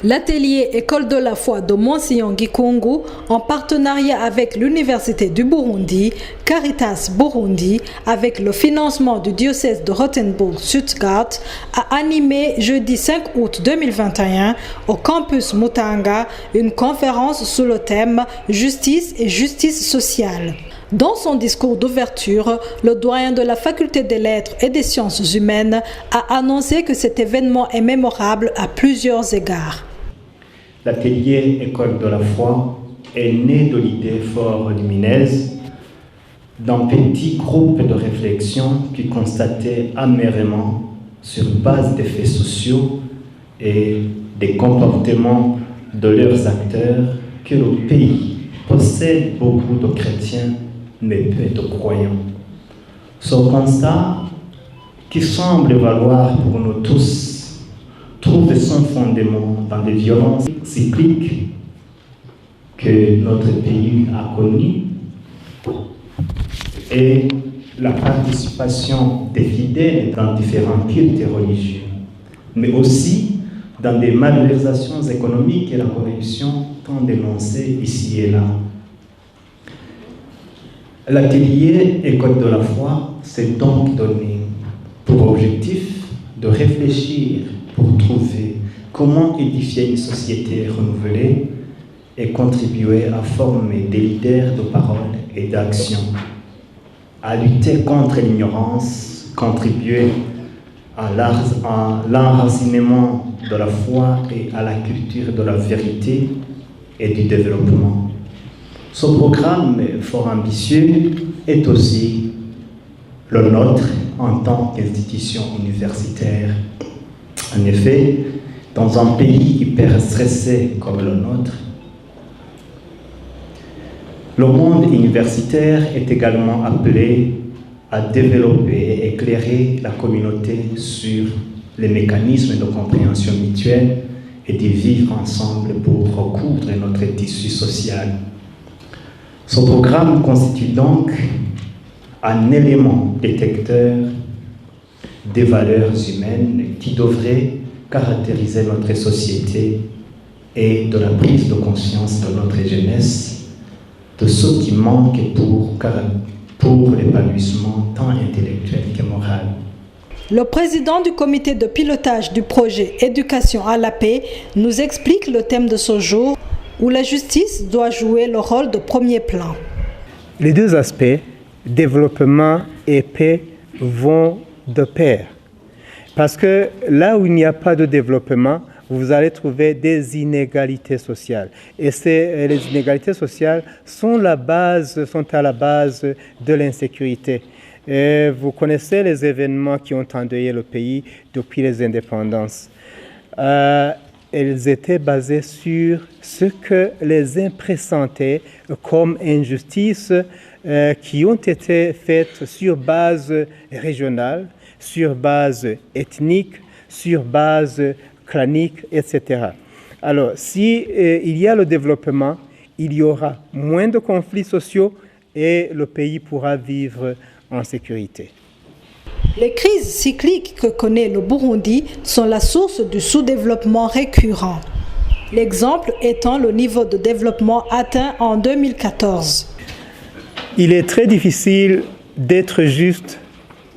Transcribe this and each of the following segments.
L'atelier École de la foi de Monsignor-Gikungu, en partenariat avec l'Université du Burundi, Caritas Burundi, avec le financement du diocèse de Rothenburg-Stuttgart, a animé jeudi 5 août 2021 au campus Mutanga une conférence sous le thème « Justice et justice sociale ». Dans son discours d'ouverture, le doyen de la Faculté des Lettres et des Sciences humaines a annoncé que cet événement est mémorable à plusieurs égards. L'atelier École de la foi est né de l'idée fort lumineuse d'un petit groupe de réflexion qui constatait amèrement, sur base des faits sociaux et des comportements de leurs acteurs, que le pays possède beaucoup de chrétiens mais peu de croyants. Ce constat, qui semble valoir pour nous tous, trouve son fondement dans les violences cycliques que notre pays a connues et la participation des fidèles dans différents cultes religieux, mais aussi dans des malversations économiques et la corruption tant dénoncées ici et là. L'atelier École de la foi s'est donc donné pour objectif de réfléchir pour trouver comment édifier une société renouvelée et contribuer à former des leaders de parole et d'action, à lutter contre l'ignorance, contribuer à l'enracinement de la foi et à la culture de la vérité et du développement. Ce programme fort ambitieux est aussi le nôtre en tant qu'institution universitaire. En effet, dans un pays hyper stressé comme le nôtre, le monde universitaire est également appelé à développer et éclairer la communauté sur les mécanismes de compréhension mutuelle et de vivre ensemble pour recoudre notre tissu social. Ce programme constitue donc un élément détecteur des valeurs humaines qui devraient caractériser notre société et de la prise de conscience de notre jeunesse, de ce qui manque pour l'épanouissement tant intellectuel que moral. Le président du comité de pilotage du projet Éducation à la paix nous explique le thème de ce jour où la justice doit jouer le rôle de premier plan. Les deux aspects, développement et paix, vont de pair. Parce que là où il n'y a pas de développement, vous allez trouver des inégalités sociales. Et les inégalités sociales sont à la base de l'insécurité. Et vous connaissez les événements qui ont endeuillé le pays depuis les indépendances. Elles étaient basées sur ce que les uns pressentaient comme injustices qui ont été faites sur base régionale, sur base ethnique, sur base clanique, etc. Alors, si il y a le développement, il y aura moins de conflits sociaux et le pays pourra vivre en sécurité. Les crises cycliques que connaît le Burundi sont la source du sous-développement récurrent. L'exemple étant le niveau de développement atteint en 2014. Il est très difficile d'être juste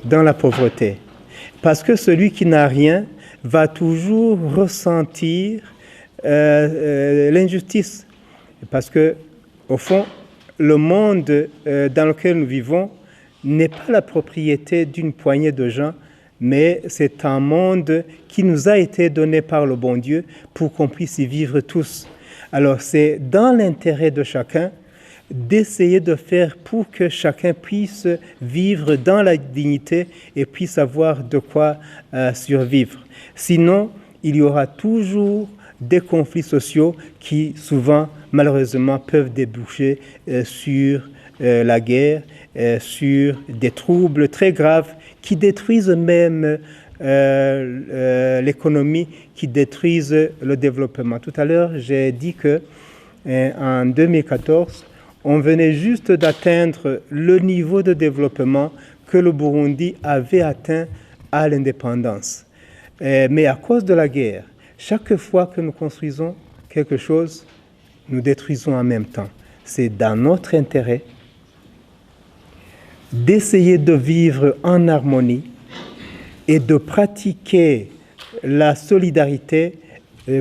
dans la pauvreté, parce que celui qui n'a rien va toujours ressentir l'injustice. Parce que, au fond, le monde dans lequel nous vivons n'est pas la propriété d'une poignée de gens, mais c'est un monde qui nous a été donné par le bon Dieu pour qu'on puisse y vivre tous. Alors c'est dans l'intérêt de chacun d'essayer de faire pour que chacun puisse vivre dans la dignité et puisse avoir de quoi survivre. Sinon, il y aura toujours des conflits sociaux qui souvent, malheureusement, peuvent déboucher sur la guerre, sur des troubles très graves qui détruisent même l'économie, qui détruisent le développement. Tout à l'heure, j'ai dit que en 2014, on venait juste d'atteindre le niveau de développement que le Burundi avait atteint à l'indépendance. Mais à cause de la guerre, Chaque fois que nous construisons quelque chose, nous détruisons en même temps. C'est dans notre intérêt d'essayer de vivre en harmonie et de pratiquer la solidarité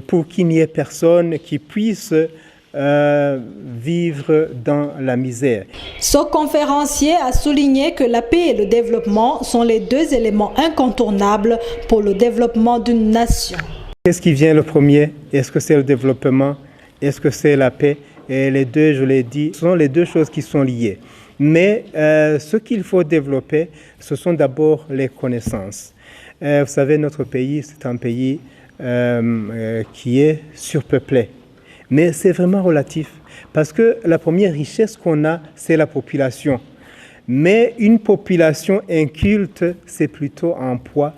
pour qu'il n'y ait personne qui puisse vivre dans la misère. Ce conférencier a souligné que la paix et le développement sont les deux éléments incontournables pour le développement d'une nation. Qu'est-ce qui vient le premier? Est-ce que c'est le développement? Est-ce que c'est la paix? Et les deux, je l'ai dit, sont les deux choses qui sont liées. Mais ce qu'il faut développer, ce sont d'abord les connaissances. Vous savez, notre pays, c'est un pays qui est surpeuplé. Mais c'est vraiment relatif, parce que la première richesse qu'on a, c'est la population. Mais une population inculte, c'est plutôt un poids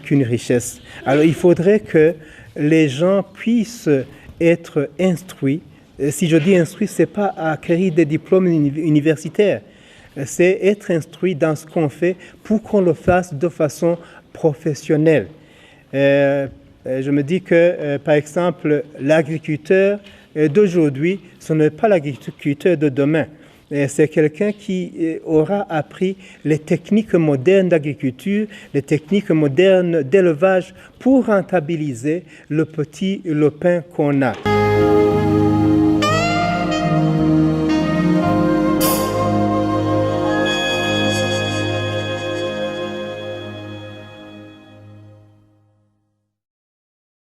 qu'une richesse. Alors il faudrait que les gens puissent être instruits. Si je dis instruits, ce n'est pas acquérir des diplômes universitaires. C'est être instruit dans ce qu'on fait pour qu'on le fasse de façon professionnelle. Je me dis que, par exemple, l'agriculteur d'aujourd'hui, ce n'est pas l'agriculteur de demain. C'est quelqu'un qui aura appris les techniques modernes d'agriculture, les techniques modernes d'élevage pour rentabiliser le pain qu'on a.